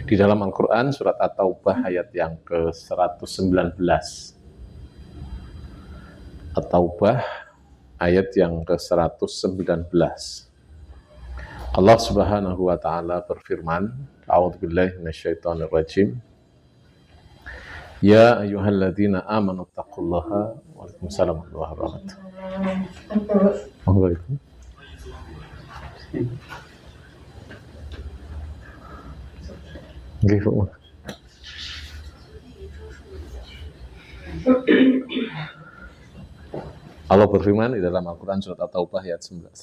Di dalam Al-Quran surat At-Taubah ayat yang ke-119. At-Taubah ayat yang ke-119. Allah Subhanahu wa taala berfirman, A'udzubillahi minasyaitonir rajim. Ya ayyuhalladzina amanu taqullaha. Waalaikumsalam warahmatullahi wabarakatuh. Allah berfirman di dalam Al-Quran surat At-Taubah ayat 119.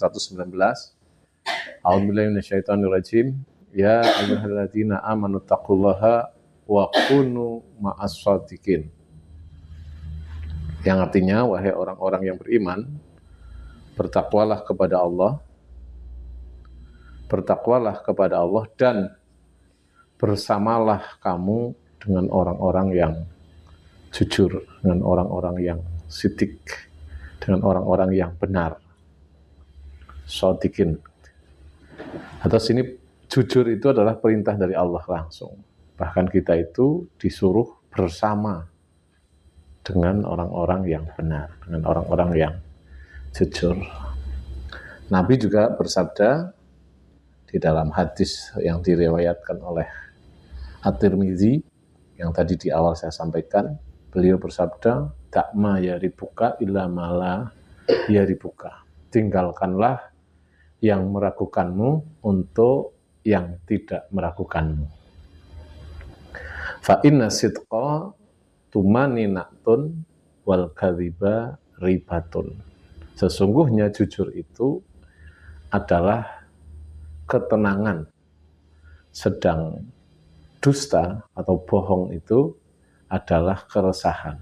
A'udzubillahi minasyaitonir rajim. Ya ayyuhalladzina amanu taqullaha wa kunu ma'as shadiqin. Yang artinya, wahai orang-orang yang beriman, bertakwalah kepada Allah, dan bersamalah kamu dengan orang-orang yang jujur, dengan orang-orang yang sidik, dengan orang-orang yang benar. Shadiqin. Atau sini jujur itu adalah perintah dari Allah langsung. Bahkan kita itu disuruh bersama dengan orang-orang yang benar, dengan orang-orang yang jujur. Nabi juga bersabda di dalam hadis yang diriwayatkan oleh At-Tirmidzi yang tadi di awal saya sampaikan, beliau bersabda, "Dakma yaribuka illa mala yaribuka." Tinggalkanlah yang meragukanmu untuk yang tidak meragukanmu. Fa inna sidqa tumaninatun wal kadhiba ribatun. Sesungguhnya jujur itu adalah ketenangan, sedang dusta atau bohong itu adalah keresahan.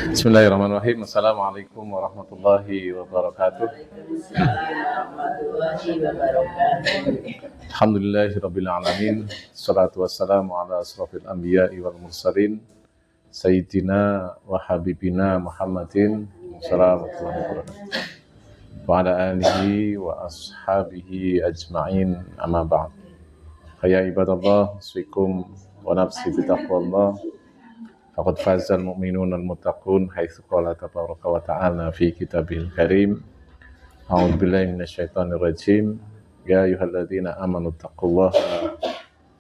Bismillahirrahmanirrahim. Assalamualaikum warahmatullahi wabarakatuh. Alhamdulillahirabbil alamin. Shalatu wassalamu ala asrofil anbiya'i wal mursalin sayyidina wa habibina Muhammadin sallallahu alaihi wasallam wa ala alihi wa ashabihi ajma'in, amma ba'd. Ya ibadallah, usikum wa nafsi bitaqwallah. Faqad fazal mu'minun al-muttaqun haitsu qala tabaraka wa ta'ala fi kitabihil karim. A'udzubillahi minasyaitonir rajim. Ya ayyuhalladzina amanu taqullaha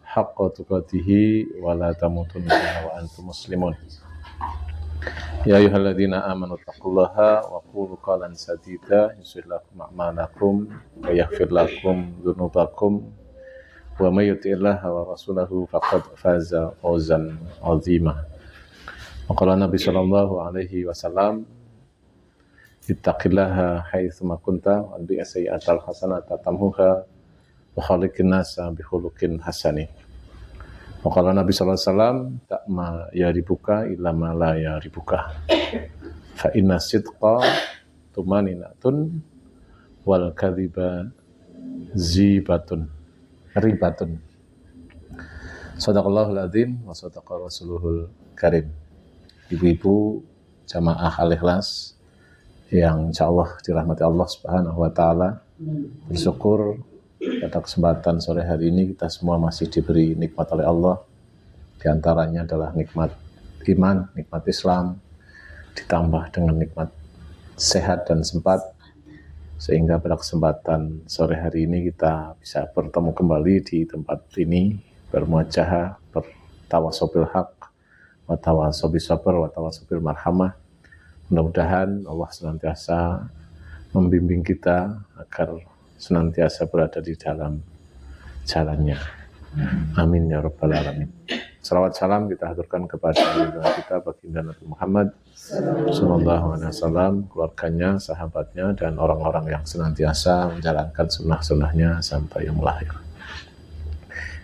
haqqa tuqatih wa la tamutunna illa wa antum muslimun. Ya ayyuhalladzina amanu taqullaha wa qulu qawlan sadida yuslih lakum a'malakum wa yaghfir lakum dzunubakum wa may yuti'illaha wa rasulahu faqad faza fawzan 'azima. Maqala Nabi sallallahu alaihi wasallam, ittaqillaha haitsu ma kunta wa bi sayyi'atal hasanata tamhuha wa khaliqin nasa bi khuluqin hasani. Maqala Nabi sallallahu alaihi wasallam, ta'ma yaribuka illa ma la yaribuka. Fa inna sidqa tumaninatun wal kadhiba ribatun. Shadaqallahul adzim wa shadaqa rasuluhul karim. Ibu-ibu jamaah Al-Ikhlas yang insyaallah dirahmati Allah Subhanahu wa taala, bersyukur pada kesempatan sore hari ini kita semua masih diberi nikmat oleh Allah. Di antaranya adalah nikmat iman, nikmat Islam, ditambah dengan nikmat sehat dan sempat, sehingga pada kesempatan sore hari ini kita bisa bertemu kembali di tempat ini, bermuajahah, bertawasobil haq, watawasobil sabar, watawasobil marhamah. Mudah-mudahan Allah senantiasa membimbing kita agar senantiasa berada di dalam jalannya. Amin ya rabbal alamin. Salawat salam kita haturkan kepada junjungan kita baginda Nabi Muhammad sallallahu alaihi wasallam, keluarganya, sahabatnya, dan orang-orang yang senantiasa menjalankan sunnah-sunnahnya sampai yang lahir.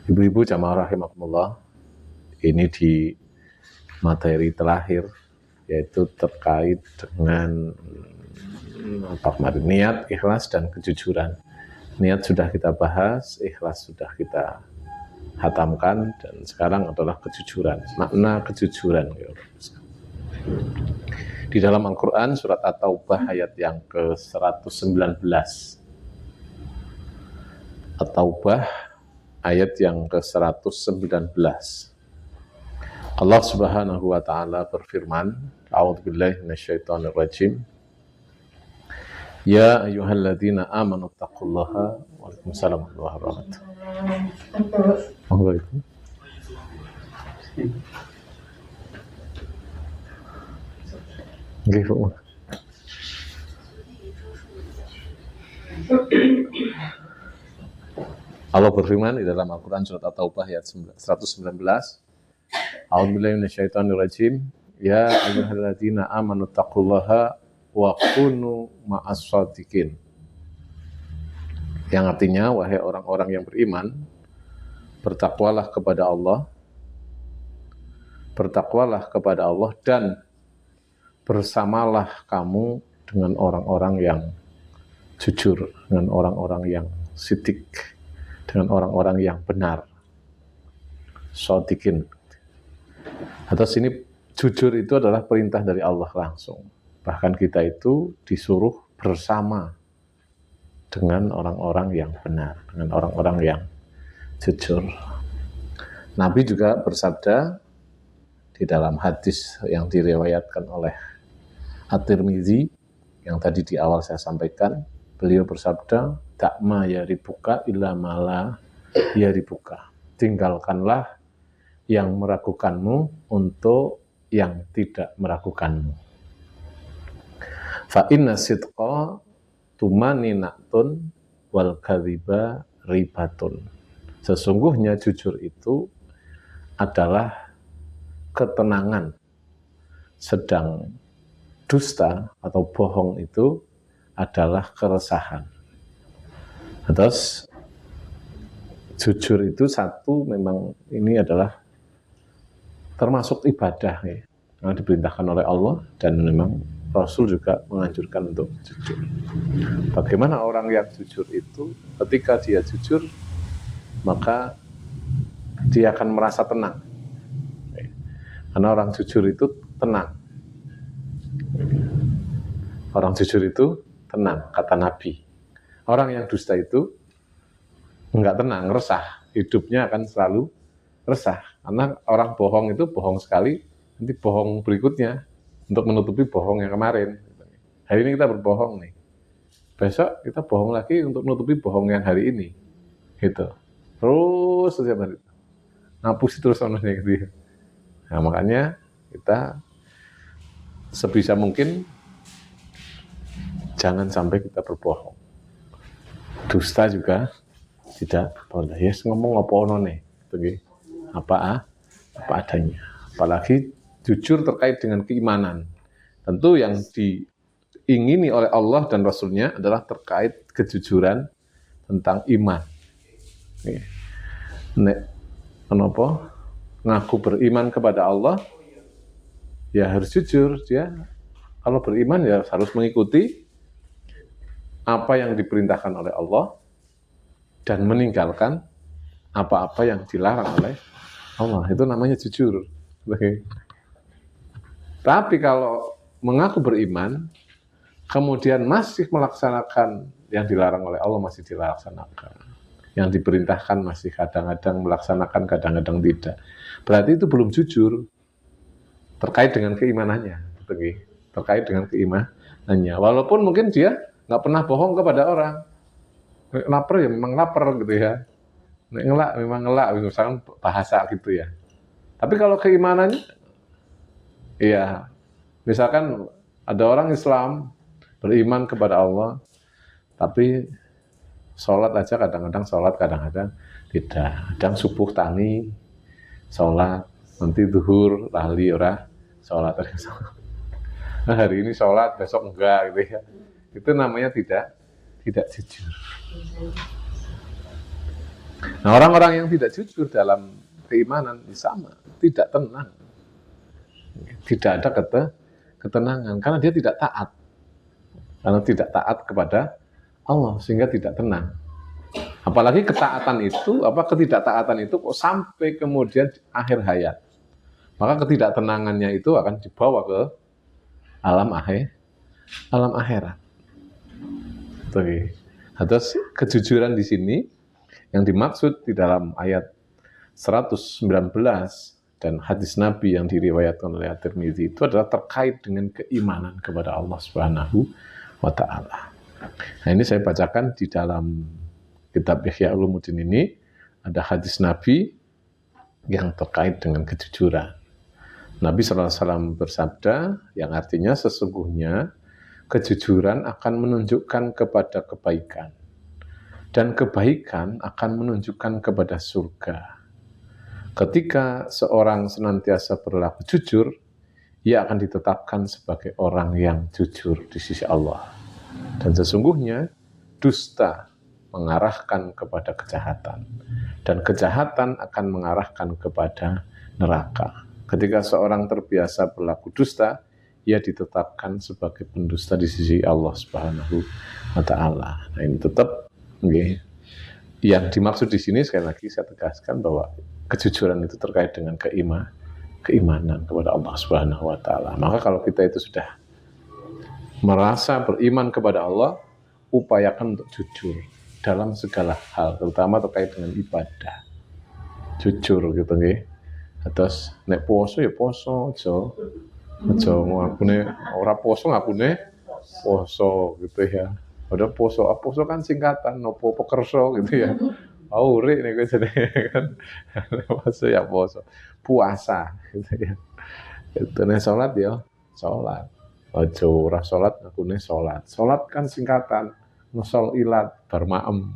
Ibu-ibu jamaah rahimakumullah, ini di materi terakhir, yaitu terkait dengan niat, ikhlas, dan kejujuran. Niat sudah kita bahas, ikhlas sudah kita hatamkan, dan sekarang adalah kejujuran. Makna kejujuran. Di dalam Al-Quran surat At-Taubah ayat yang ke-119. At-Taubah ayat yang ke-119. Allah Subhanahu wa taala berfirman, A'udzubillahi minasyaitonirrajim. Ya ayyuhalladzina amanu taqullaha. Waalaikumsalam warahmatullahi wabarakatuh. Nggih, Bu. Allah berfirman di dalam Al-Quran surat At-Taubah ayat 119. A'udzubillahi minasyaitonirrajim. Ya ayyuhalladzina amanu taqullaha wa kunu ma'as shadiqin. Yang artinya, wahai orang-orang yang beriman, bertakwalah kepada Allah, dan bersamalah kamu dengan orang-orang yang jujur, dengan orang-orang yang sidik, dengan orang-orang yang benar. Shadiqin. Atas ini jujur itu adalah perintah dari Allah langsung. Bahkan kita itu disuruh bersama dengan orang-orang yang benar, dengan orang-orang yang jujur. Nabi juga bersabda di dalam hadis yang diriwayatkan oleh At-Tirmidzi yang tadi di awal saya sampaikan, beliau bersabda, "Dakma yaribuka illa mala yaribuka." Tinggalkanlah yang meragukanmu untuk yang tidak meragukanmu. Fa inna sidqa tumaninatun wal kadhiba ribatun. Sesungguhnya jujur itu adalah ketenangan, sedang dusta atau bohong itu adalah keresahan. Terus jujur itu satu, memang ini adalah termasuk ibadah ya, yang diperintahkan oleh Allah, dan memang Rasul juga menganjurkan untuk jujur. Bagaimana orang yang jujur itu? Ketika dia jujur, maka dia akan merasa tenang. Karena orang jujur itu tenang. Orang jujur itu tenang, kata Nabi. Orang yang dusta itu enggak tenang, resah. Hidupnya akan selalu resah. Karena orang bohong itu bohong sekali, nanti bohong berikutnya untuk menutupi bohong yang kemarin. Hari ini kita berbohong nih, besok kita bohong lagi untuk menutupi bohong yang hari ini. Gitu. Terus setiap hari. Ngapus terus sononya gitu. Nah, makanya kita sebisa mungkin jangan sampai kita berbohong. Dusta juga tidak boleh. Yes, ngomong apa ono nih, apa adanya. Apalagi jujur terkait dengan keimanan. Tentu yang diingini oleh Allah dan Rasul-Nya adalah terkait kejujuran tentang iman. Nek kenapa ngaku beriman kepada Allah, ya harus jujur. Dia kalau beriman ya harus mengikuti apa yang diperintahkan oleh Allah dan meninggalkan apa-apa yang dilarang oleh Allah. Itu namanya jujur. Tapi kalau mengaku beriman, kemudian masih melaksanakan yang dilarang oleh Allah, masih dilaksanakan. Yang diperintahkan masih kadang-kadang melaksanakan, kadang-kadang tidak. Berarti itu belum jujur terkait dengan keimanannya. Terkait dengan keimanannya. Walaupun mungkin dia nggak pernah bohong kepada orang. Lapar ya memang lapar gitu ya. Ngelak memang ngelak, misalkan bahasa gitu ya. Tapi kalau keimanannya, iya, misalkan ada orang Islam beriman kepada Allah, tapi sholat aja kadang-kadang sholat, kadang-kadang tidak. Kadang subuh tani, sholat, nanti zuhur, lali, ora, sholat. Nah, hari ini sholat, besok enggak gitu ya. Itu namanya tidak jujur. Nah, orang-orang yang tidak jujur dalam keimanan sama, tidak tenang. Tidak ada ketenangan karena dia tidak taat. Karena tidak taat kepada Allah sehingga tidak tenang. Apalagi ketaatan itu, ketidaktaatan itu kok sampai kemudian akhir hayat. Maka ketidaktenangannya itu akan dibawa ke alam akhirat. Terus kejujuran di sini Yang dimaksud di dalam ayat 119 dan hadis Nabi yang diriwayatkan oleh At-Tirmidzi itu adalah terkait dengan keimanan kepada Allah Subhanahu wa Ta'ala. Nah, ini saya bacakan di dalam kitab Ihya Ulumuddin ini ada hadis Nabi yang terkait dengan kejujuran. Nabi SAW bersabda yang artinya sesungguhnya kejujuran akan menunjukkan kepada kebaikan dan kebaikan akan menunjukkan kepada surga. Ketika seorang senantiasa berlaku jujur, ia akan ditetapkan sebagai orang yang jujur di sisi Allah. Dan sesungguhnya dusta mengarahkan kepada kejahatan, dan kejahatan akan mengarahkan kepada neraka. Ketika seorang terbiasa berlaku dusta, ia ditetapkan sebagai pendusta di sisi Allah Subhanahu wa Ta'ala. Nah, ini tetap yang dimaksud di sini sekali lagi saya tegaskan bahwa kejujuran itu terkait dengan keimanan kepada Allah Subhanahu wa Ta'ala. Maka kalau kita itu sudah merasa beriman kepada Allah, upayakan untuk jujur dalam segala hal, terutama terkait dengan ibadah. Jujur gitu nggih. Terus nek poso ya poso aja ngakune ora poso ngakune poso gitu ya. Udah poso kan singkatan nopo pekerso gitu ya. Uri nih gue sedih kan. Poso ya poso. Puasa gitu ya. Itu nih sholat ya, sholat. Aja ora sholat ngakune sholat. Sholat kan singkatan. Nusol ilat bar maem.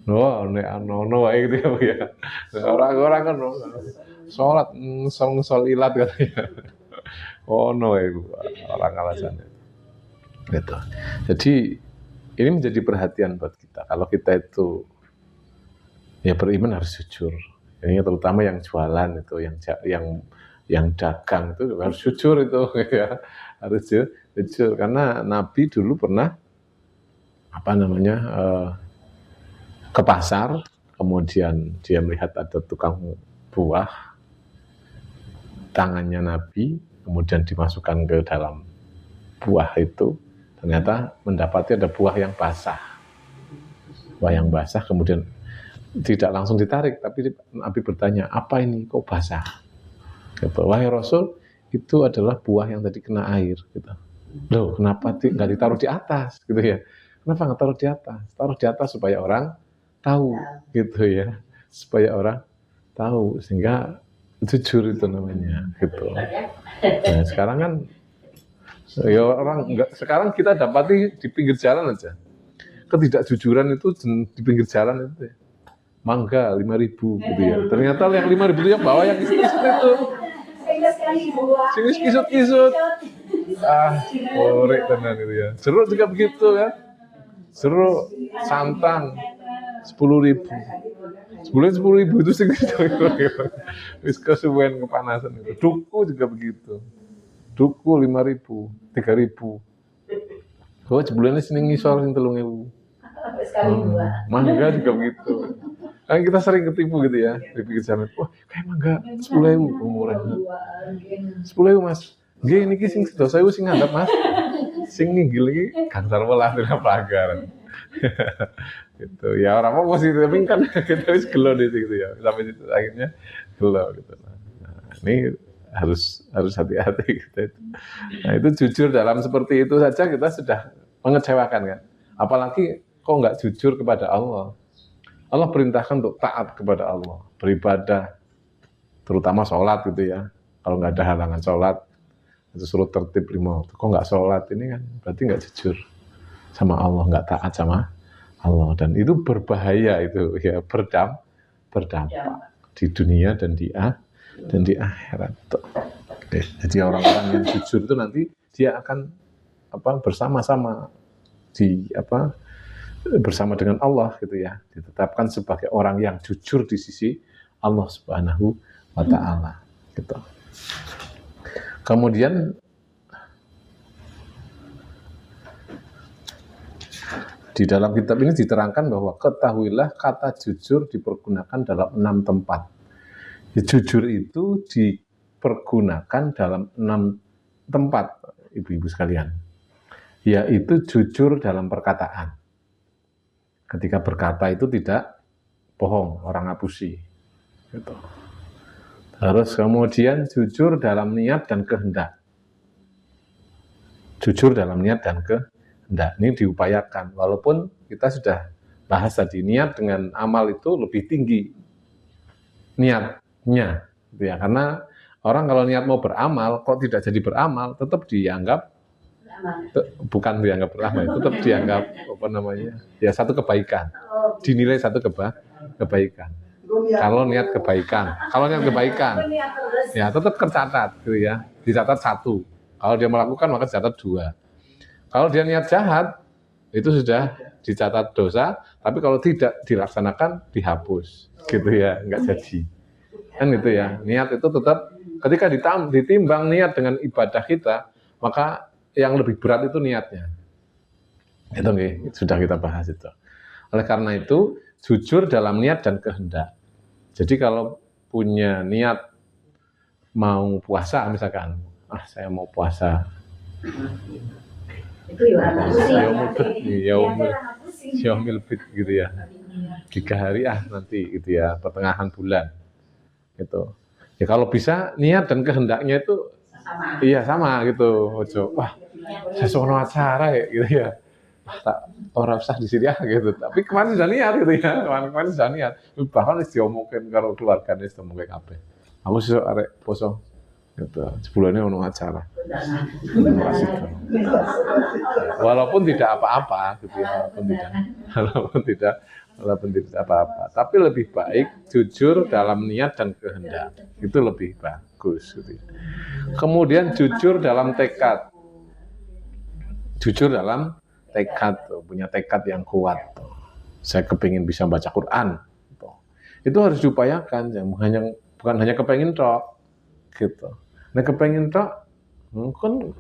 Nek ono wae gitu ya. Orang kan sholat nusol ilat katanya. Ono wae orang alasannya. Gitu. Jadi ini menjadi perhatian buat kita. Kalau kita itu ya beriman harus jujur. Ini terutama yang jualan itu, yang dagang itu harus jujur itu ya. Harus jujur karena Nabi dulu pernah ke pasar, kemudian dia melihat ada tukang buah, tangannya Nabi kemudian dimasukkan ke dalam buah itu. Ternyata mendapati ada buah yang basah. Buah yang basah kemudian tidak langsung ditarik, tapi Nabi bertanya, apa ini kok basah? Wahai Rasul, itu adalah buah yang tadi kena air. Gitu. Loh, kenapa nggak ditaruh di atas? Gitu ya. Kenapa nggak taruh di atas? Taruh di atas supaya orang tahu, gitu ya. Supaya orang tahu, sehingga jujur itu namanya. Gitu. Nah, sekarang kan ya orang enggak, sekarang kita dapati di pinggir jalan aja. Ketidakjujuran itu di pinggir jalan itu ya. Mangga 5.000 gitu ya. Ternyata yang 5.000 itu yang bawa yang kisut itu. Sing kisut-kisut. Korek tenan itu ya. Jeruk juga begitu kan. Jeruk santang 10.000. Sebulan 10.000 itu sing wis kesuwen kepanasan itu. Duku juga begitu. Duku 5.000, 3.000. Oh, sebulannya sini ngisor sing 3.000. Mangga juga begitu. Kan kita sering ketipu gitu ya di pinggir jalan. Wah, kayak mangga 10.000 umurnya. 10.000 Mas. Nggih niki sing 10.000 sing ngandap Mas. Sing nginggil iki gangsal welas dina pelanggaran. Gitu. Ya orang mau positif tapi kan kita wis gelo di situ ya. Sampai situ akhirnya gelo gitu. Nah, ini harus hati-hati gitu. Nah, itu jujur dalam seperti itu saja kita sudah mengecewakan kan. Apalagi kok nggak jujur kepada Allah. Allah perintahkan untuk taat kepada Allah, beribadah, terutama sholat gitu ya. Kalau nggak ada halangan sholat, itu suruh tertib lima waktu. Kok nggak sholat ini kan berarti nggak jujur sama Allah, nggak taat sama Allah. Dan itu berbahaya itu ya, berdampak di dunia dan di akhirat. Oke. Jadi orang-orang yang jujur itu nanti dia akan bersama-sama bersama dengan Allah gitu ya, ditetapkan sebagai orang yang jujur di sisi Allah Subhanahu wa Ta'ala gitu. Kemudian di dalam kitab ini diterangkan bahwa ketahuilah kata jujur dipergunakan dalam 6 tempat. Jujur itu dipergunakan dalam 6 tempat, ibu-ibu sekalian, yaitu jujur dalam perkataan. Ketika berkata itu tidak bohong, orang ngapusi. Gitu. Terus kemudian jujur dalam niat dan kehendak. Jujur dalam niat dan kehendak. Ini diupayakan. Walaupun kita sudah bahas tadi, niat dengan amal itu lebih tinggi niatnya. Gitu ya. Karena orang kalau niat mau beramal, kok tidak jadi beramal, tetap dianggap bukan dianggap beramal, tetap dianggap ya satu kebaikan, dinilai satu kebaikan. Kalau niat kebaikan, ya tetap tercatat, gitu ya, dicatat 1. Kalau dia melakukan maka dicatat 2. Kalau dia niat jahat, itu sudah dicatat dosa, tapi kalau tidak dilaksanakan dihapus, gitu ya, nggak jadi. Kan gitu ya, niat itu tetap ketika ditimbang niat dengan ibadah kita, maka yang lebih berat itu niatnya. Itu nih, sudah kita bahas itu. Oleh karena itu, jujur dalam niat dan kehendak. Jadi kalau punya niat mau puasa misalkan, saya mau puasa. Itu yaumil bid gitu ya. 3 hari nanti gitu ya, pertengahan bulan. Gitu. Ya kalau bisa niat dan kehendaknya itu sama gitu. Ojo, sesono acara ya gitu ya. Tak ora usah di sini gitu. Tapi kemarin sudah niat gitu ya. Kemarin sudah niat. Bahkan wis diomongin karo keluargane wis diomongke kabeh. Aku sesuk arek poso gitu. Sebelumnya ono acara. Walaupun tidak apa-apa gitu ya, walaupun tidak apa-apa. Tapi lebih baik jujur dalam niat dan kehendak. Itu lebih bagus gitu ya. Kemudian jujur dalam tekad. Jujur dalam tekad, punya tekad yang kuat. Saya kepingin bisa baca Quran. Itu harus diupayakan, bukan hanya kepingin tok, gitu. Nek kepingin tok, kan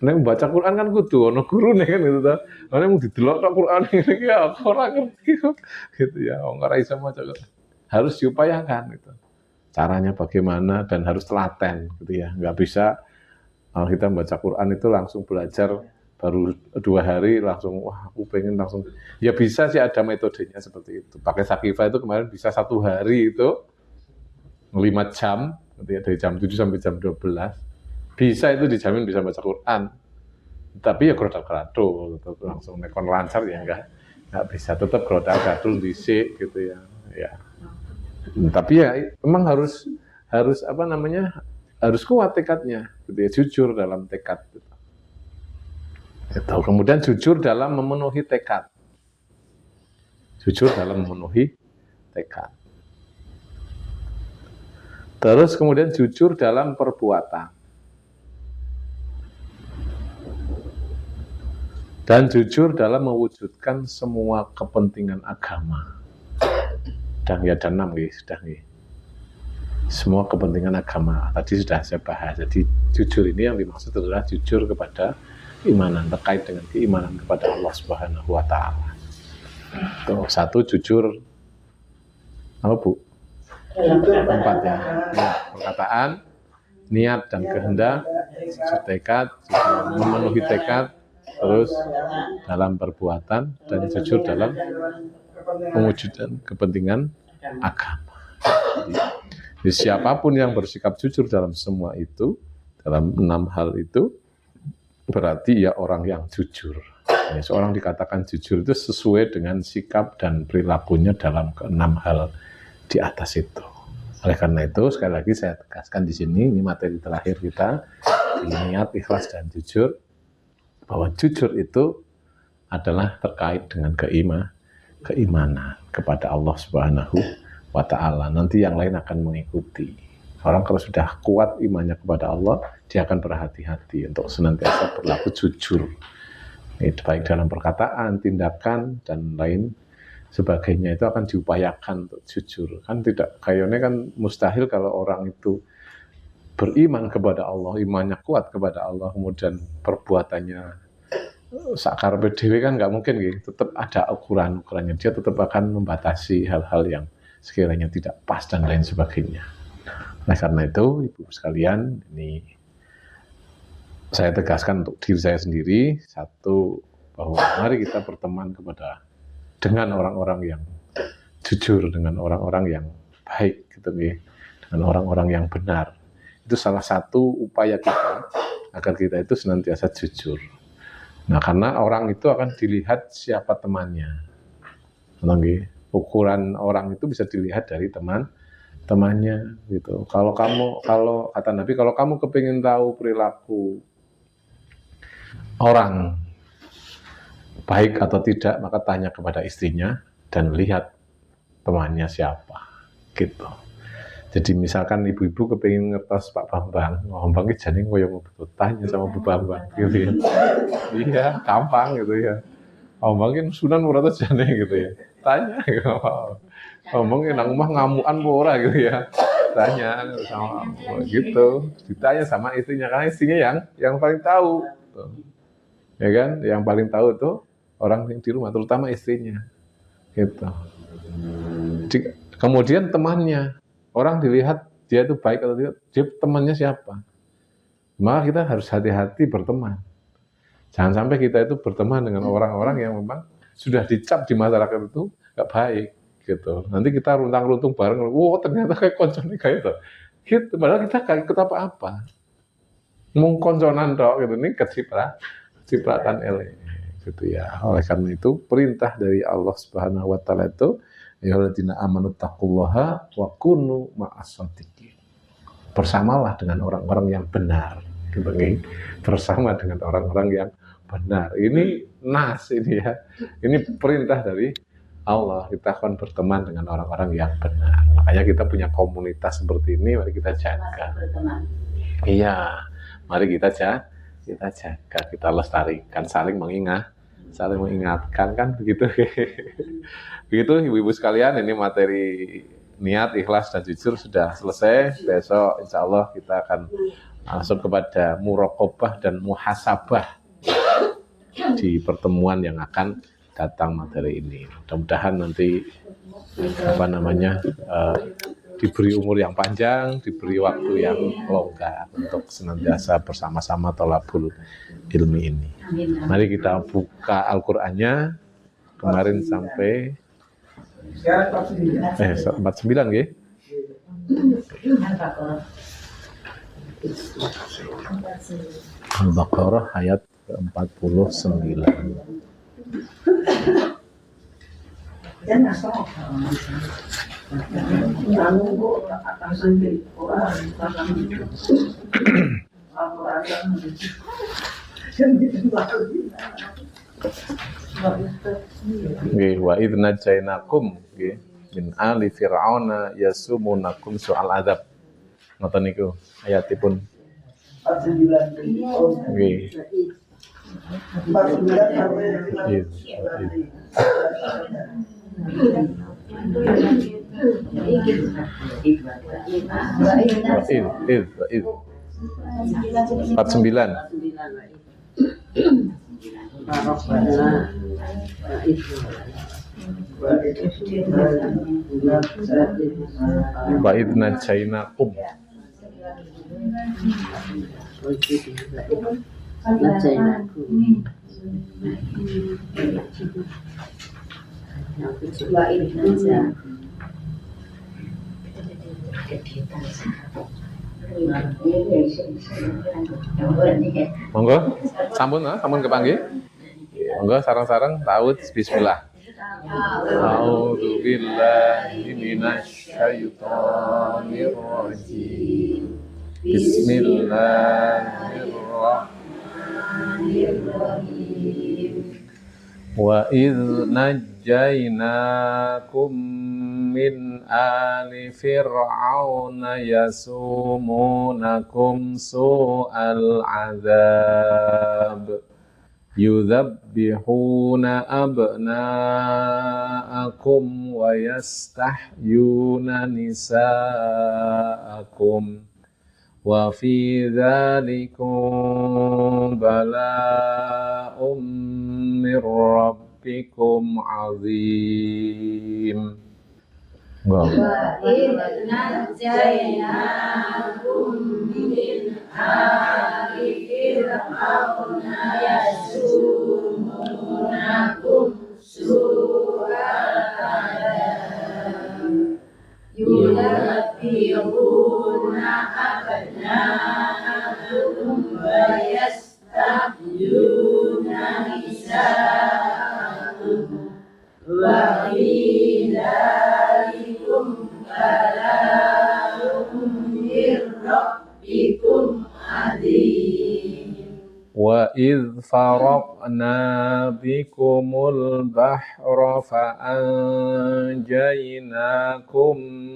nek baca Quran kan kudu ono gurune kan gitu ta. Nek mung didelok tok Quran iki ya ora ngerti gitu ya, ora iso maca. Harus diupayakan gitu. Caranya bagaimana dan harus telaten gitu ya. Enggak bisa kita baca Quran itu langsung belajar baru 2 hari langsung aku pengen langsung. Ya bisa sih, ada metodenya seperti itu. Pakai Sakifah itu kemarin bisa 1 hari itu 5 jam gitu ya, dari jam 7 sampai jam 12. Bisa itu dijamin bisa baca Quran. Tapi ya grodak-gradul gitu, langsung nekon lancar ya enggak bisa, tetap grodak-gradul dhisik gitu ya. Ya. Tapi ya memang harus harus kuat tekadnya gitu ya, jujur dalam tekad gitu. Kemudian jujur dalam memenuhi tekad. Jujur dalam memenuhi tekad. Terus kemudian jujur dalam perbuatan. Dan jujur dalam mewujudkan semua kepentingan agama. Dan 6 sudah nih. Semua kepentingan agama. Tadi sudah saya bahas. Jadi jujur ini yang dimaksud adalah jujur kepada imanan, terkait dengan keimanan kepada Allah Subhanahu wa taala. Tuh, 1 jujur apa Bu? 4 ya. Perkataan, niat dan kehendak, tekad, memenuhi tekad, terus dalam perbuatan dan jujur dalam mewujudkan kepentingan agama. Jadi siapapun yang bersikap jujur dalam semua itu, dalam 6 hal itu, berarti ya orang yang jujur. Ya, seorang dikatakan jujur itu sesuai dengan sikap dan perilakunya dalam ke-6 hal di atas itu. Oleh karena itu, sekali lagi saya tegaskan di sini, ini materi terakhir kita, niat, ikhlas, dan jujur, bahwa jujur itu adalah terkait dengan keimanan kepada Allah Subhanahu wa ta'ala. Nanti yang lain akan mengikuti. Orang kalau sudah kuat imannya kepada Allah, dia akan berhati-hati untuk senantiasa berlaku jujur. Itu baik dalam perkataan, tindakan, dan lain sebagainya itu akan diupayakan untuk jujur. Kan tidak, kayaknya kan mustahil kalau orang itu beriman kepada Allah, imannya kuat kepada Allah, kemudian perbuatannya sakar PDW kan nggak mungkin gitu. Tetap ada ukuran-ukurannya. Dia tetap akan membatasi hal-hal yang sekiranya tidak pas dan lain sebagainya. Nah karena itu Ibu sekalian, ini saya tegaskan untuk diri saya sendiri, 1, bahwa mari kita berteman dengan orang-orang yang jujur dengan orang-orang yang baik gitu ya, dengan orang-orang yang benar. Itu salah satu upaya kita agar kita itu senantiasa jujur. Nah, karena orang itu akan dilihat siapa temannya. Ukuran orang itu bisa dilihat dari temannya gitu. Kalau kata Nabi, kalau kamu kepingin tahu perilaku orang baik atau tidak, maka tanya kepada istrinya dan lihat temannya siapa gitu. Jadi misalkan ibu-ibu kepingin ngertos Pak Bambang, Bambang itu jadi ngoyong betul, tanya sama Bu Bambang gitu ya. Iya, gampang gitu ya. Bambang kan Sunan Murata jane gitu ya. Tanya gitu. Bambang nang omah ngamukan apa ora gitu ya. Tanya sama gitu. Ditanya sama istrinya, karena istrinya yang paling tahu. Ya kan? Yang paling tahu tuh orang di rumah, terutama istrinya. Gitu. Kemudian temannya, orang dilihat dia itu baik atau tidak, dia temannya siapa. Maka kita harus hati-hati berteman. Jangan sampai kita itu berteman dengan orang-orang yang memang sudah dicap di masyarakat itu nggak baik gitu. Nanti kita runtang-runtung bareng, wow ternyata kayak konconan kayak itu. Gitu, padahal kita kayak ikut apa-apa. Mung konconan dok gitu, ini kecipratan ele gitu ya. Oleh karena itu perintah dari Allah Subhanahu wa taala itu, ya alladzina amanu taqullaha wa kunu ma'as-shadiqin. Bersamalah dengan orang-orang yang benar. Gitu, bersama dengan orang-orang yang benar. Ini nas ini ya. Ini perintah dari Allah. Kita akan berteman dengan orang-orang yang benar. Makanya kita punya komunitas seperti ini, mari kita jaga. Iya, mari kita jaga, kita lestarikan, saling mengingatkan kan begitu. Begitu ibu-ibu sekalian, ini materi niat, ikhlas dan jujur sudah selesai. Besok insya Allah kita akan langsung kepada muraqabah dan muhasabah di pertemuan yang akan datang materi ini. Mudah-mudahan nanti diberi umur yang panjang, diberi waktu yang longgar untuk senantiasa bersama-sama thalabul ilmi ini. Mari kita buka Al-Qur'annya kemarin sampai 49 nggih. Al-Baqarah ayat 49. Wa idz najainakum min ali fir'auna yasumunakum su'al adzab. Ngoten niku ayatipun. Nggih. Id 49. Wa idz najainakum. Monggo, sampun kepanggih. Monggo sareng-sareng taud bismillah. A'udzu billahi minasyaitonir rajim. Bismillahirrahmanirrahim. Wa idz najjainakum min ali fir'auna yasumunakum su'al adzab yudzabbihuna abna'akum wa yastahyuna nisa'akum wa fi dzalikum bala'um mir rabbikum 'azim. Wa idz najjainakum min ali fir'auna yasumunakum su'al adzab يستبقون أبناءكم ويستحيون نساءكم وفي ذلكم بلاء من ربكم عظيم. وإذ فرقنا بكم البحر فأنجيناكم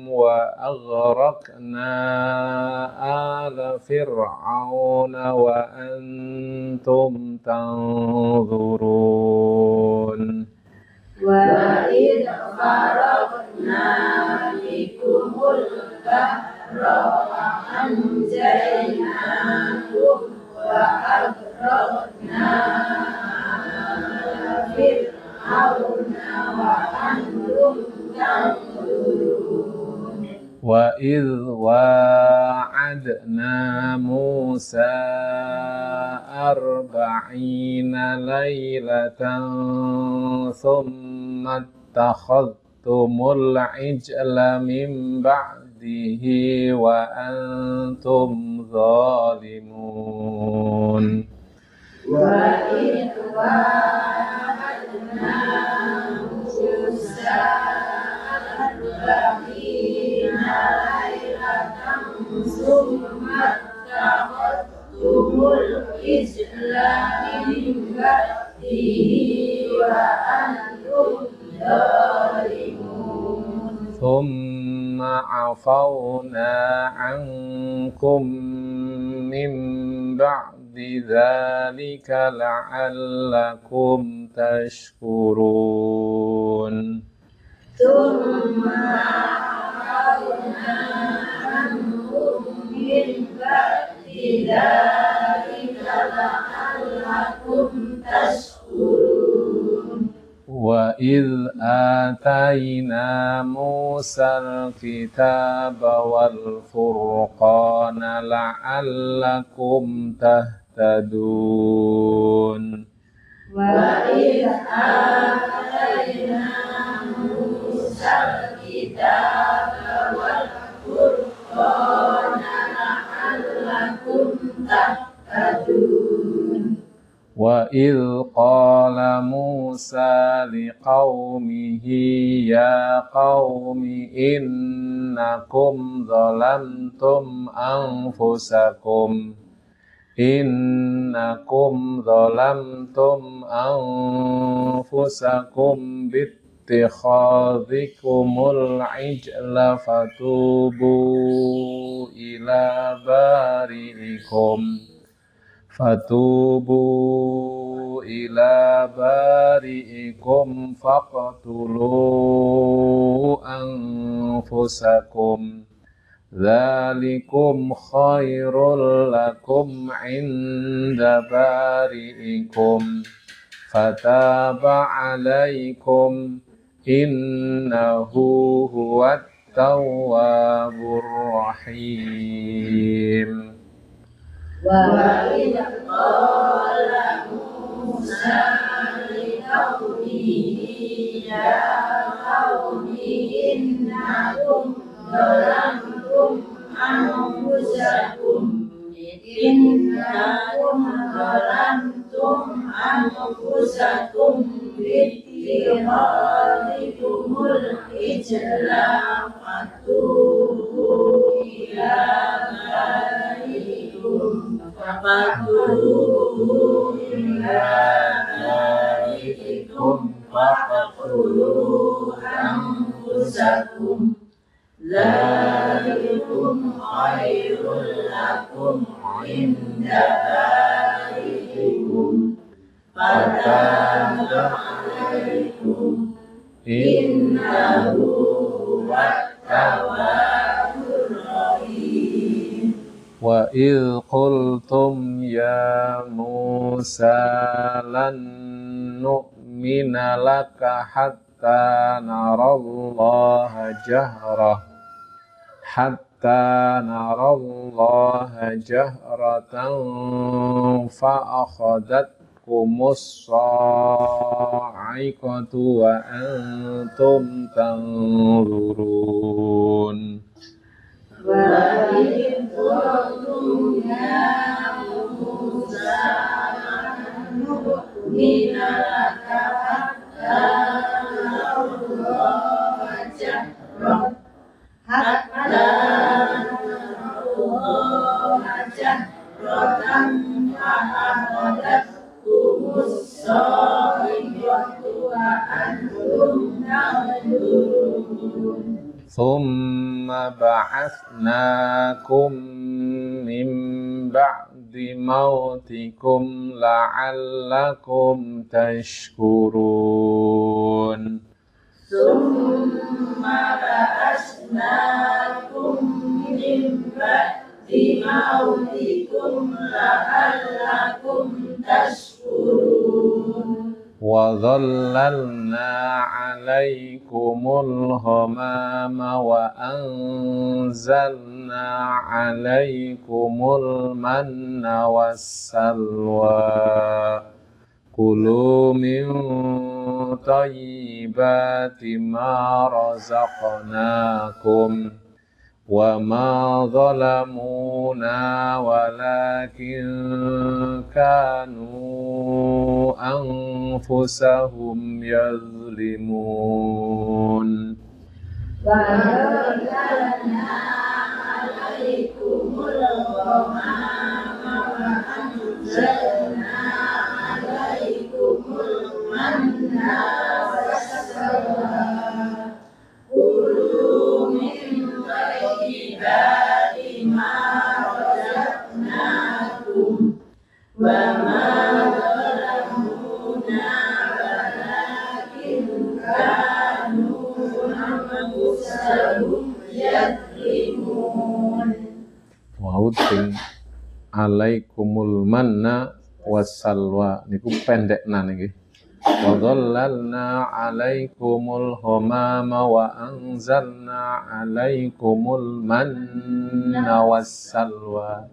وأغرقنا آل فرعون وأنتم تنظرون. وإذ فرقنا بكم البحر فأنجيناكم وأغرقنا فرعون وأنتم تنظرون. وإذ واعدنا موسى 40 ليلة ثم اتخذتم العجل من بعده وأنتم ظالمون. وإذ واعدنا موسى 40 ليلة ثم اتخذتم العجل من بعده وأنتم ظالمون. ثم عفونا عنكم من بعد ذلك لعلكم تشكرون. ثم عفونا عنكم من بعد ذلك لعلكم تشكرون. وإذ آتينا موسى الكتاب والفرقان لعلكم تهتدون. وإذ آتينا موسى الكتاب والفرقان لعلكم تهتدون. وإذ قال موسى لقومه يا قوم إنكم ظلمتم أنفسكم باتخاذكم العجل فتوبوا إلى بارئكم فاقتلوا أنفسكم ذلكم خير لكم عند بارئكم فتاب عليكم إنه هو التواب الرحيم. وإذ قال موسى لقومه يا قوم إنكم ظلمتم أنفسكم باتخاذكم العجل فتوبوا إلى بارئكم فاقتلوا أنفسكم ذلكم خير لكم عند بارئكم فتاب عليكم إنه هو التواب الرحيم. وإذ قلتم يا موسى لن نؤمن لك حتى نرى الله جهرة فأخذتكم الصاعقة وأنتم تنظرون. hatta Allah jahratan fa'akhadhatkumus sa'iqatu wa antum tanzurun. Thumma ba'athnakum min ba'di mautikum la'allakum tashkurun. Summa ba'atsnakum min ba'di mautikum la'allakum tashkurun. Wa dhallalna 'alaykumul ghamama wa anzalna 'alaykumul manna wassalwa. Kulu min tayyibati ma razaqnakum wa ma zalamuna walakin kanu anfusahum yazlimun. Wa anzalna 'alaykumul ghamama wa anzalna 'alaykumul manna wassalwa. Kulu min tayyibati ma razaqnakum wa ma zalamuna walakin kanu anfusahum yazlimun. Wa'udin alaikumul manna wassalwa niku pendekna niki. Wa dhallalna 'alaikumul ghamama wa anzalna 'alaikumul manna wassalwa.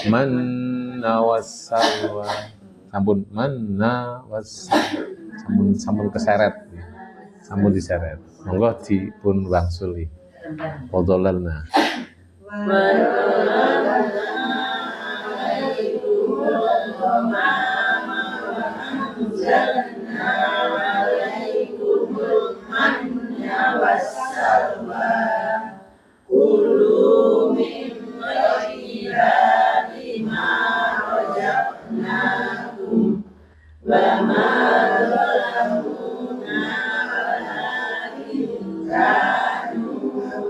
Manna wassalwa. Sampun manna wassalwa. Sampun keseret. Sampun diseret. Monggo dipun wangsuli. Wa dhallalna. Kulu min tayyibati ma razaqnakum wa ma zalamuna walakin kanu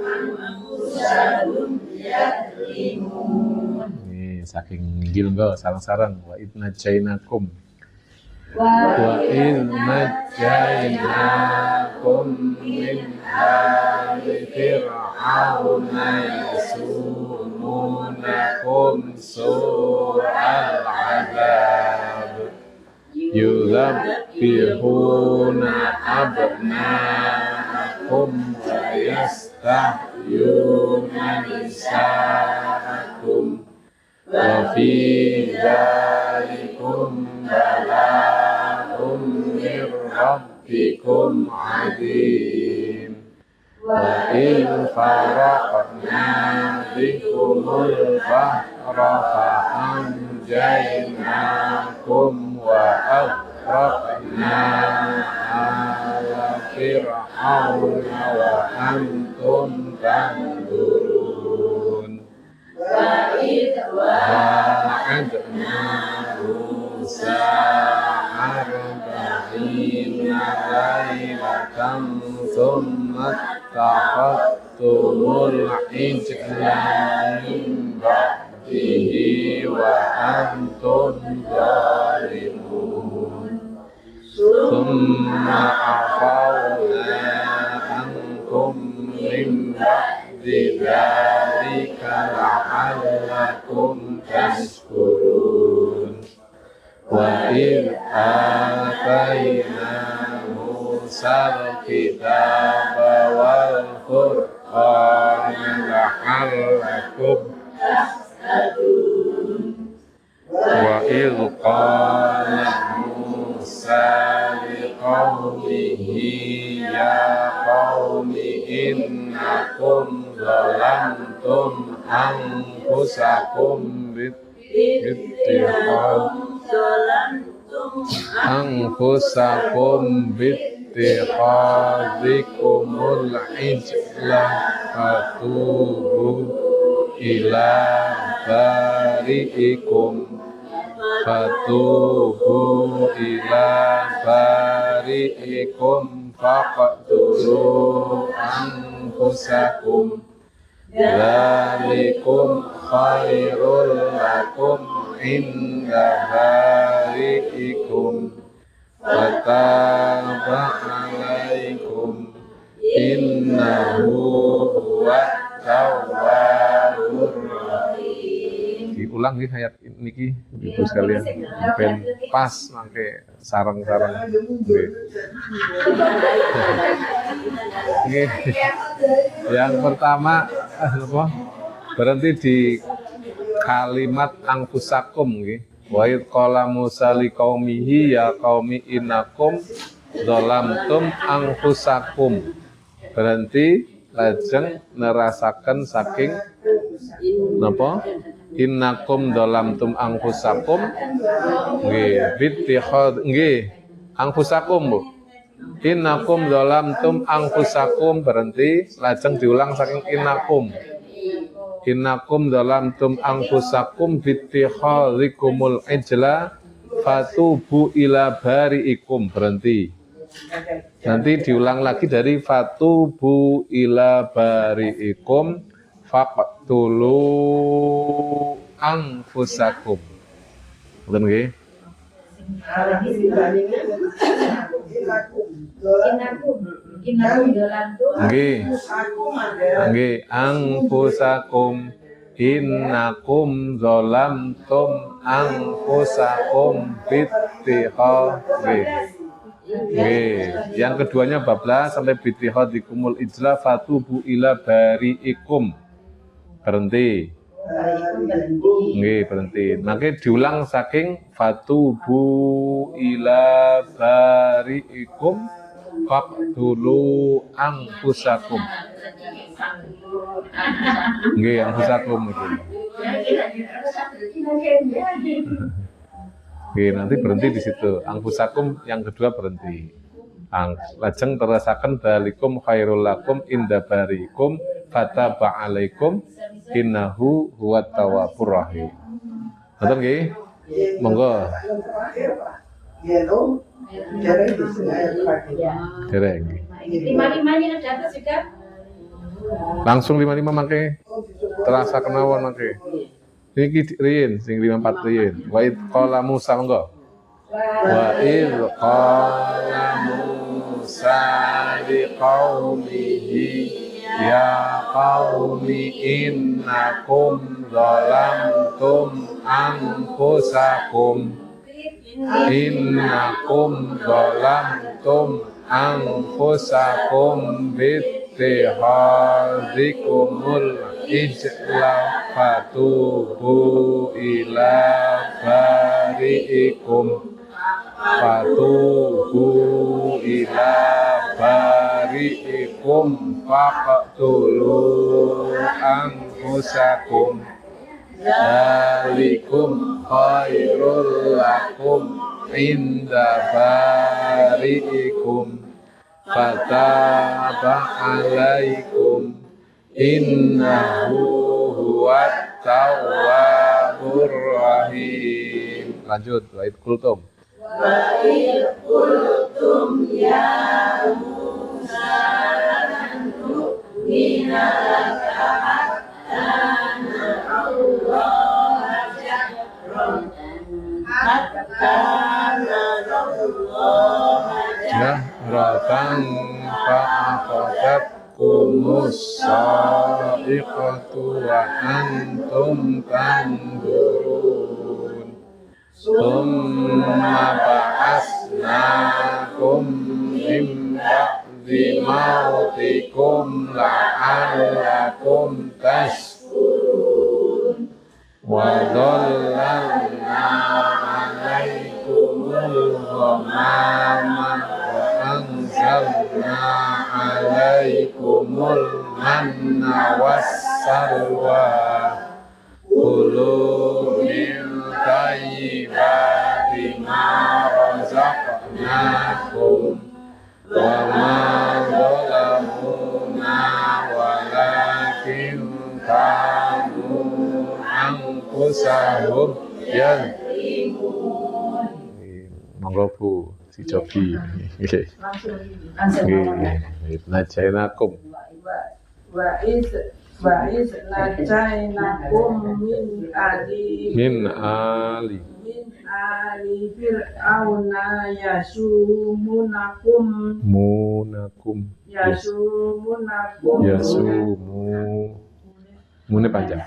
anfusahum yazlimun. Saking nggil nggo sareng-sareng wa idnajainakum wa idnajainakum min ali fir'auna yasumunakum su'al 'adzab yuzabbihuna abna'akum wa yastahyuna nisa'akum wa fi dzalikum bala'un min rabbikum 'adzim. Wa in faraqna bikumul bahra fa anjaynakum wa aghraqna ala fir'auna wa antum tanzurun. وَوَعَدْنَا مُوسَىٰ 40 لَيْلَةً ثُمَّ اتَّخَذْتُمُ الْعِجْلَ مِن بَعْدِهِ وَأَنْتُمْ ظَالِمُونَ ثُمَّ عَفَوْنَا عَنْكُم مِّن بَعْدِ ذَلِكَ لَعَلَّكُمْ تَشْكُرُونَ وَإِذْ آتَيْنَا مُوسَى الْكِتَابَ وَالْفُرْقَانَ لَعَلَّكُمْ تَهْتَدُونَ وَإِذْ قَالَ مُوسَى لِقَوْمِهِ يَا قَوْمِ إِنَّكُمْ ظَلَمْتُمْ أَنفُسَكُمْ bittikhadhikumul ijla fatubu ila bari'ikum faqtulu anfusakum dzalikum khairul lakum inda bari'ikum fataba alaikum innahu huwat tawwabur rahim. Diulang nggih ayat niki Ibu sekalian ben pas mangke sareng-sareng nggih. Nggih. Yang pertama apa? Berhenti di kalimat angfusakum nggih. Wa id qala Musa liqaumihi ya qaumi innakum dzalamtum angfusakum. Berhenti lajeng nerasaken saking napa? Innakum dzalamtum angfusakum nggih bittikhad nggih angfusakum Bu. Innakum dzalamtum angfusakum berhenti lajeng diulang saking innakum. Innakum dzalamtum anfusakum bittikhadhikumul ijla fatubu ila bari'ikum berhenti. Nanti diulang lagi dari fatubu ila bari'ikum faqtulu anfusakum. Ngoten nggih? Nggih. Nggih, anfusakum innakum dzalamtum anfusakum bittikhadhi. Nggih, yang keduanya bablas sampai bittikhadhikumul ijla fatubu ila bari'ikum. Berhenti. Nggih, berhenti. Maka diulang saking fatubu ila bari'ikum faqtulu anfusakum. Nggih, anfusakum itu. Nggih, nanti berhenti di situ. Anfusakum yang kedua berhenti. Lajeng terasakan dalikum khairul lakum inda bari'ikum fataba alaikum innahu huwat tawwabur rahim. Ngoten nggih? Monggo. Dereng. Lima-limanya ada atas juga. Langsung 55 mangke terasa kenawan mangke. Niki riyin sing 54 riyin. Wa id qala Musa monggo. Wa id qala Musa liqaumihi ya qaumi innakum zalamtum anfusakum innakum zalamtum anfusakum bittikhadhikumul ijla fatubu ila bari'ikum fatubu ila bari'ikum faqtulu anfusakum dzalikum khairul lakum inda bari'ikum fataba alaikum innahu huwat tawwabur rahim. Lanjut, wa'id kultum. Wa'id kultum ya Musa lantu minalaka hatta na'allah jahron hatta na'allah jahratan fa'afadat sa'iqatu wa antum tanzurun summa ba'asnakum min ba'di mautikum la'allakum tashkurun wa dhallalna 'alaikumul ghamama wa anzalna 'alaikumul manna wassalwa kulu min thayyibati ma razaqnakum wa ma zalamuna walakin kanu anfusahum yazlimun. Monggo Bu si Jobi. Nggih. Nggih. Najainakum. Wa iz najainakum min ali fir'auna mune panjang.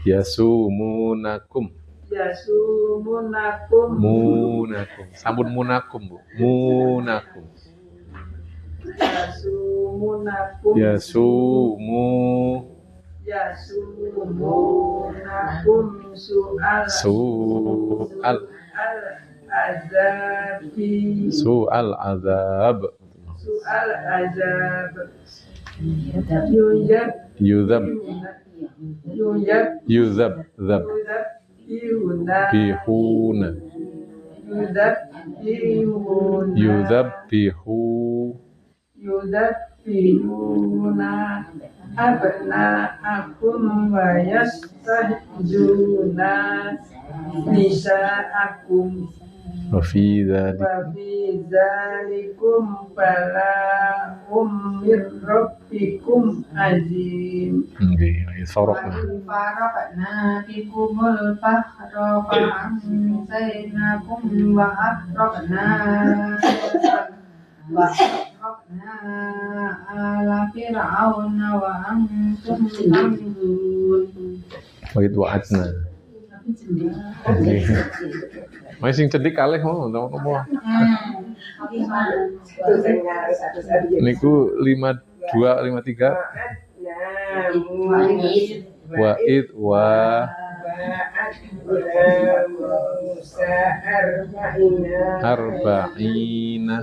Yasumunakum. Sampun munakum, Bu. Munakum. Yasumunakum su'al azab. yudabbihuna abna'akum wa yastahjuna nisa'akum wa fi dzalikum bala'um mir rabbikum azim. Nggih, Faraqna bikumul bahra fa'amsaynakum wa agraqna ala fir'auna wa antum tanzurun. Begitu wa'adna. Masih cedhik kalih mau apa? Niku 52 53. Wa'id wa arba'ina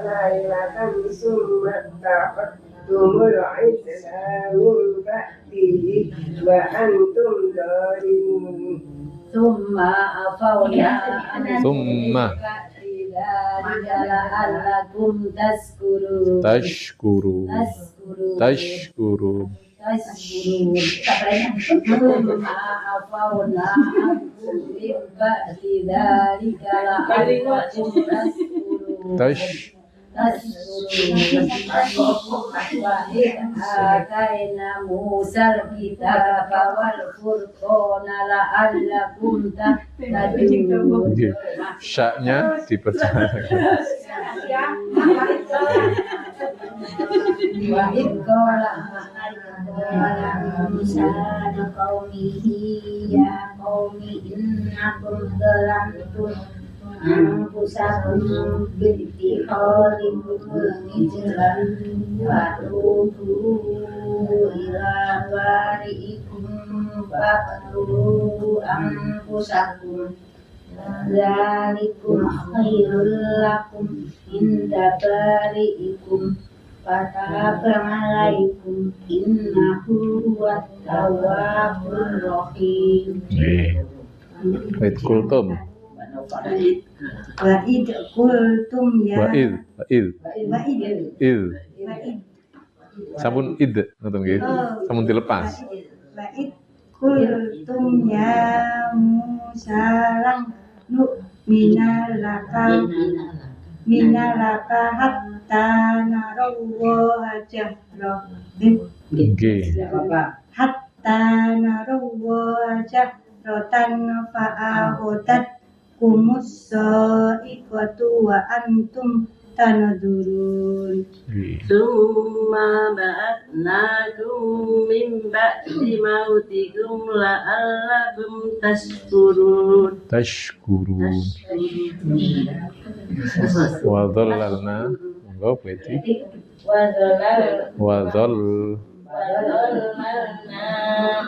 lailatan summa taqaddumul ijla min ba'dihi wa antum zalimun. Summa tashkurun. Ataina Musal kitaba wal furqana la'allakum tahtadun. Syaknya dipercayakan. Wa idqala Musa qaumihi ya qaumi innakum dhalamtum anfusakum bittikhadikum ijlan wa tubu ila bari'ikum faqtulu anfusakum dzalikum khairul lakum inda bari'ikum fataqabbalakum innahu huwat tawwabur rahim. Wa'id kultum. Wa'id kultum ya. Wa'id. Sampun id ngoten nggih. Sampun dilepas. Wa'id kultum ya Musa nu minalaka hatta narawa jahra. Nggih. Hatta narawa jahratan fa'ahotat kumussa'iqatu wa antum tanadurun. Summa ba'atnakum min ba'di mautikum la'allakum tashkurun. Wa dhallalna monggo beti. Wa وَظَلَّلْنَا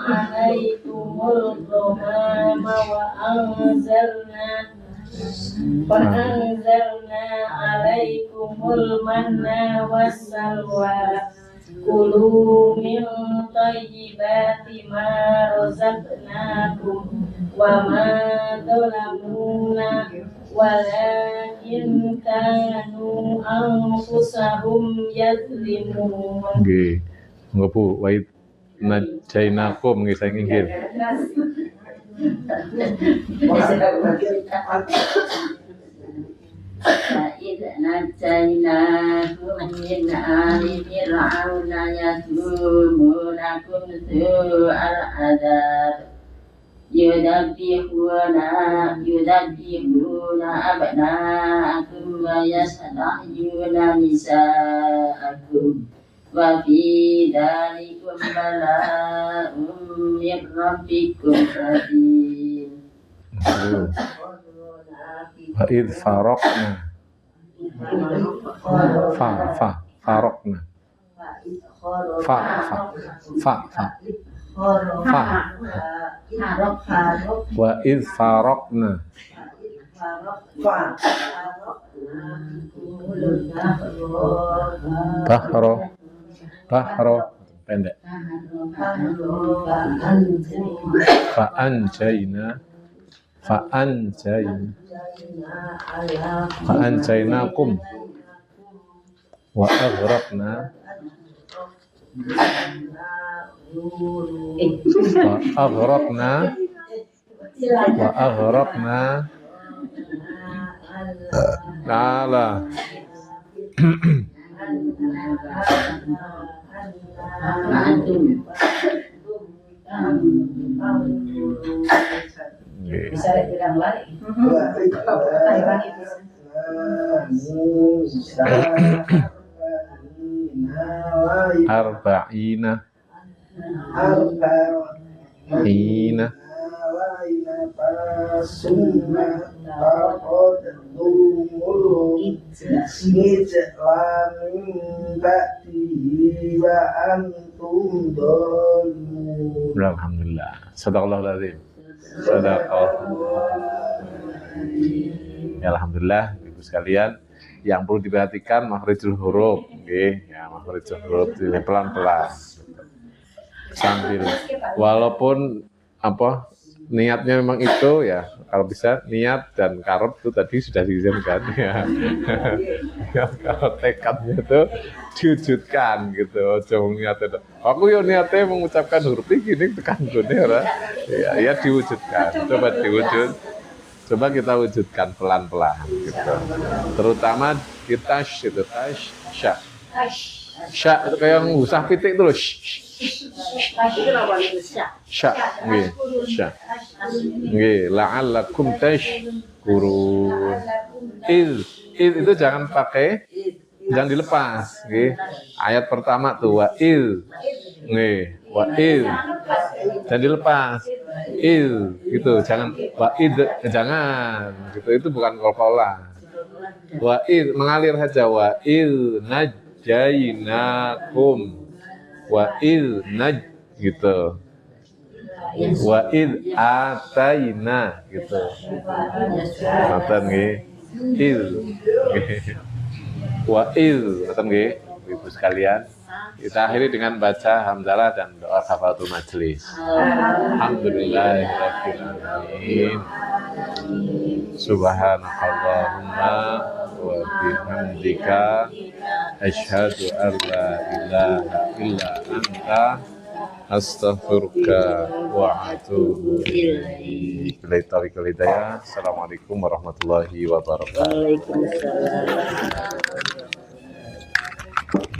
عَلَيْكُمُ الْغَمَامَ وَأَنزَلْنَا عَلَيْكُمُ الْمَنَّ وَالسَّلْوَىٰ كُلُوا مِن طَيِّبَاتِ مَا رَزَقْنَاكُمْ وَمَا ظَلَمُونَا walakin kanu anfusahum yazlimun. Nggih. Monggo Bu, wa id najainakum nggih saking inggil. فإذ نجيناكم من آل فرعون يسومونكم سوء العذاب يذبحون أبناءكم ويستحيون نساءكم وفي ذلكم بلاء من ربكم عظيم. Wa id faraqna. Faraqna. Wa id faraqna. Bahro pendek. Fa'anjainakum wa aghraqna ala Bisa dibilang lari. arba'ina alhamdulillah. Sadaqallahul azim. Ya, alhamdulillah Ibu sekalian, yang perlu diperhatikan makhrijul huruf, nggih, ya makhrijul huruf pelan-pelan. Sambil walaupun niatnya memang itu ya, kalau bisa niat dan karep itu tadi sudah diizinkan ya. Kalau tekadnya itu diwujudkan gitu, jangan niatnya. Aku yo niatnya mengucapkan huruf ini gini tekan gune ora. Ya diwujudkan. Coba kita wujudkan pelan-pelan gitu. Terutama kita itu sya. Sya itu kayak ngusah pitik itu loh. Sya, nggih, sya. Nggih, la'allakum tashkurun. Iz itu jangan dilepas, nggih. Ayat pertama tuh wa iz. Nggih, wa iz. Jangan dilepas. Iz gitu, jangan wa id, jangan gitu, itu bukan qalqalah. Wa iz mengalir saja, wa iz najainakum. Wa iz gitu. Wa iz ataina gitu. Ngoten nggih. Iz. Wa iz, ngoten nggih, Ibu sekalian. Kita akhiri dengan baca hamdalah dan doa kafaratul majelis. Alhamdulillahirabbil alamin. Subhanakallahumma wa bihamdika asyhadu an la ilaha illa anta astaghfiruka wa atubu ilaik. Billahi taufiq wal hidayah. Assalamualaikum warahmatullahi wabarakatuh. Waalaikumsalam.